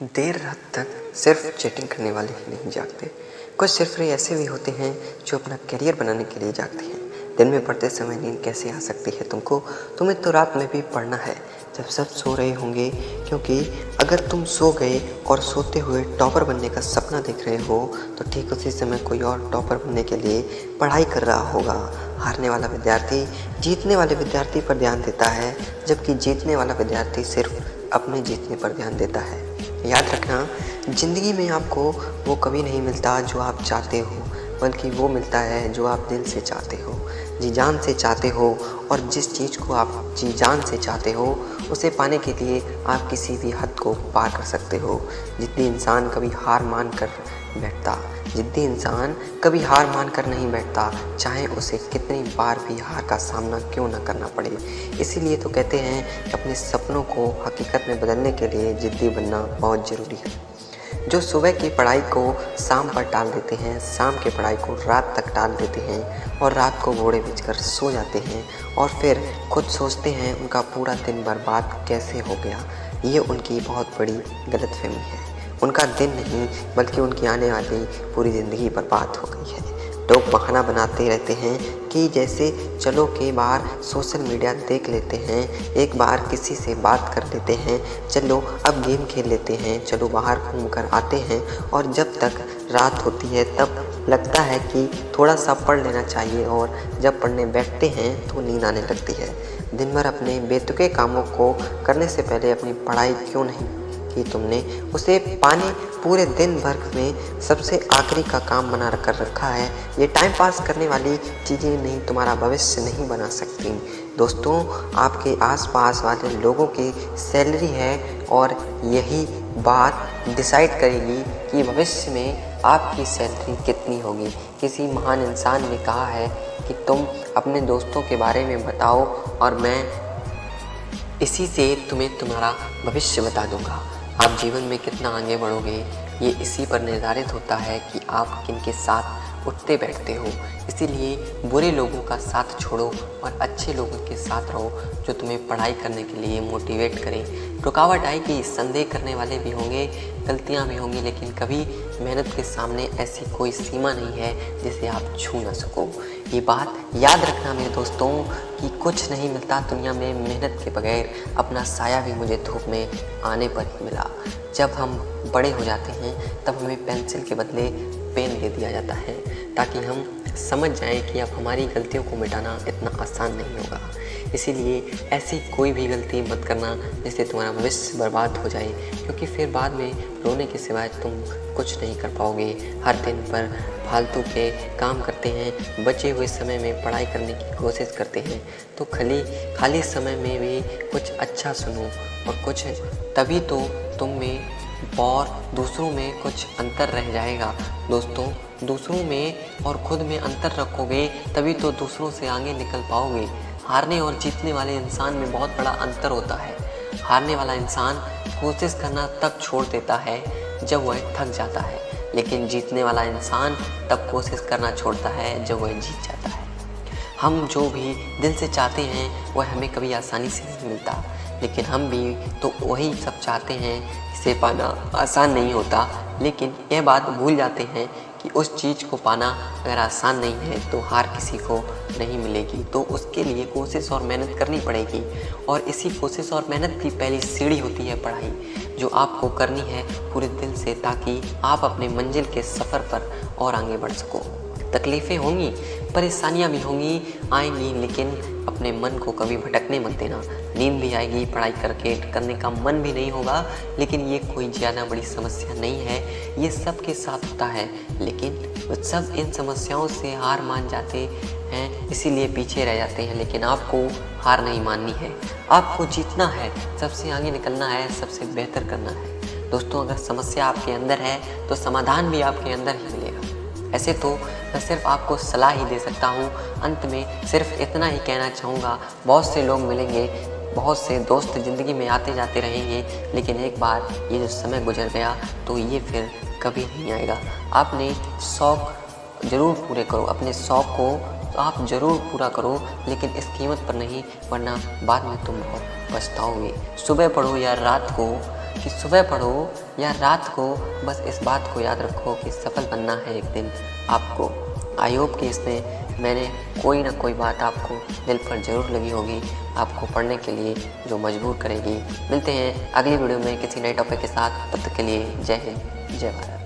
देर रात तक सिर्फ चैटिंग करने वाले ही नहीं जागते। कुछ सिरफिरे ऐसे भी होते हैं जो अपना करियर बनाने के लिए जागते हैं। दिन में पढ़ते समय नींद कैसे आ सकती है तुमको? तुम्हें तो रात में भी पढ़ना है जब सब सो रहे होंगे, क्योंकि अगर तुम सो गए और सोते हुए टॉपर बनने का सपना देख रहे हो तो ठीक उसी समय कोई और टॉपर बनने के लिए पढ़ाई कर रहा होगा। हारने वाला विद्यार्थी जीतने वाले विद्यार्थी पर ध्यान देता है, जबकि जीतने वाला विद्यार्थी सिर्फ अपने जीतने पर ध्यान देता है। याद रखना, ज़िंदगी में आपको वो कभी नहीं मिलता जो आप चाहते हो, बल्कि वो मिलता है जो आप दिल से चाहते हो, जी जान से चाहते हो। और जिस चीज़ को आप जी जान से चाहते हो उसे पाने के लिए आप किसी भी हद को पार कर सकते हो। जिद्दी इंसान कभी हार मान कर नहीं बैठता, चाहे उसे कितनी बार भी हार का सामना क्यों ना करना पड़े। इसीलिए तो कहते हैं कि अपने सपनों को हकीकत में बदलने के लिए जिद्दी बनना बहुत ज़रूरी है। जो सुबह की पढ़ाई को शाम पर टाल देते हैं, शाम की पढ़ाई को रात तक टाल देते हैं और रात को घोड़े बेचकर सो जाते हैं और फिर खुद सोचते हैं उनका पूरा दिन बर्बाद कैसे हो गया, ये उनकी बहुत बड़ी गलतफहमी है। उनका दिन नहीं बल्कि उनकी आने वाली पूरी ज़िंदगी बर्बाद हो गई है। लोग बहाना बनाते रहते हैं कि जैसे चलो के बार सोशल मीडिया देख लेते हैं, एक बार किसी से बात कर लेते हैं, चलो अब गेम खेल लेते हैं, चलो बाहर घूम कर आते हैं। और जब तक रात होती है तब लगता है कि थोड़ा सा पढ़ लेना चाहिए, और जब पढ़ने बैठते हैं तो नींद आने लगती है। दिन भर अपने बेतुके कामों को करने से पहले अपनी पढ़ाई क्यों नहीं कि तुमने उसे पाने पूरे दिन भर में सबसे आखिरी का काम बना कर रखा है। ये टाइम पास करने वाली चीज़ें नहीं तुम्हारा भविष्य नहीं बना सकती। दोस्तों, आपके आसपास वाले लोगों की सैलरी है और यही बात डिसाइड करेगी कि भविष्य में आपकी सैलरी कितनी होगी। किसी महान इंसान ने कहा है कि तुम अपने दोस्तों के बारे में बताओ और मैं इसी से तुम्हें तुम्हारा भविष्य बता दूंगा। आप जीवन में कितना आगे बढ़ोगे ये इसी पर निर्धारित होता है कि आप किनके साथ उठते बैठते हो। इसीलिए बुरे लोगों का साथ छोड़ो और अच्छे लोगों के साथ रहो जो तुम्हें पढ़ाई करने के लिए मोटिवेट करें। रुकावट आएगी, संदेह करने वाले भी होंगे, गलतियां भी होंगी, लेकिन कभी मेहनत के सामने ऐसी कोई सीमा नहीं है जिसे आप छू ना सको। ये बात याद रखना मेरे दोस्तों कि कुछ नहीं मिलता दुनिया में मेहनत के बगैर। अपना साया भी मुझे धूप में आने पर ही मिला। जब हम बड़े हो जाते हैं तब हमें पेंसिल के बदले पेन दे दिया जाता है ताकि हम समझ जाएं कि अब हमारी गलतियों को मिटाना इतना आसान नहीं होगा। इसीलिए ऐसी कोई भी गलती मत करना जिससे तुम्हारा भविष्य बर्बाद हो जाए, क्योंकि फिर बाद में रोने के सिवाय तुम कुछ नहीं कर पाओगे। हर दिन पर फालतू के काम करते हैं, बचे हुए समय में पढ़ाई करने की कोशिश करते हैं, तो खाली समय में भी कुछ अच्छा सुनो और कुछ, तभी तो तुम में और दूसरों में कुछ अंतर रह जाएगा। दोस्तों, दूसरों में और खुद में अंतर रखोगे तभी तो दूसरों से आगे निकल पाओगे। हारने और जीतने वाले इंसान में बहुत बड़ा अंतर होता है। हारने वाला इंसान कोशिश करना तब छोड़ देता है जब वह थक जाता है, लेकिन जीतने वाला इंसान तब कोशिश करना छोड़ता है जब वह जीत जाता है। हम जो भी दिल से चाहते हैं वह हमें कभी आसानी से नहीं मिलता, लेकिन हम भी तो वही सब चाहते हैं। इसे पाना आसान नहीं होता, लेकिन यह बात भूल जाते हैं कि उस चीज़ को पाना अगर आसान नहीं है तो हार किसी को नहीं मिलेगी, तो उसके लिए कोशिश और मेहनत करनी पड़ेगी। और इसी कोशिश और मेहनत की पहली सीढ़ी होती है पढ़ाई, जो आपको करनी है पूरे दिल से, ताकि आप अपने मंजिल के सफ़र पर और आगे बढ़ सको। तकलीफ़ें होंगी, परेशानियां भी होंगी, आएंगी, लेकिन अपने मन को कभी भटकने मत देना। नींद भी आएगी, पढ़ाई करने का मन भी नहीं होगा, लेकिन ये कोई ज़्यादा बड़ी समस्या नहीं है, ये सब के साथ होता है। लेकिन सब इन समस्याओं से हार मान जाते हैं, इसीलिए पीछे रह जाते हैं। लेकिन आपको हार नहीं माननी है, आपको जीतना है, सबसे आगे निकलना है, सबसे बेहतर करना है। दोस्तों, अगर समस्या आपके अंदर है तो समाधान भी आपके अंदर ही मिलेगा। ऐसे तो मैं सिर्फ आपको सलाह ही दे सकता हूँ। अंत में सिर्फ इतना ही कहना चाहूँगा, बहुत से लोग मिलेंगे, बहुत से दोस्त ज़िंदगी में आते जाते रहेंगे, लेकिन एक बार ये जो समय गुजर गया तो ये फिर कभी नहीं आएगा। आपने शौक़ ज़रूर पूरे करो, अपने शौक़ को तो आप ज़रूर पूरा करो, लेकिन इस कीमत पर नहीं, वरना बाद में तुम बहुत पछताओगे। सुबह पढ़ो या रात को, कि सुबह पढ़ो या रात को, बस इस बात को याद रखो कि सफल बनना है एक दिन आपको। आई होप कि इसमें मैंने कोई ना कोई बात आपको दिल पर ज़रूर लगी होगी, आपको पढ़ने के लिए जो मजबूर करेगी। मिलते हैं अगली वीडियो में किसी नए टॉपिक के साथ, तब तक के लिए जय हिंद, जय भारत।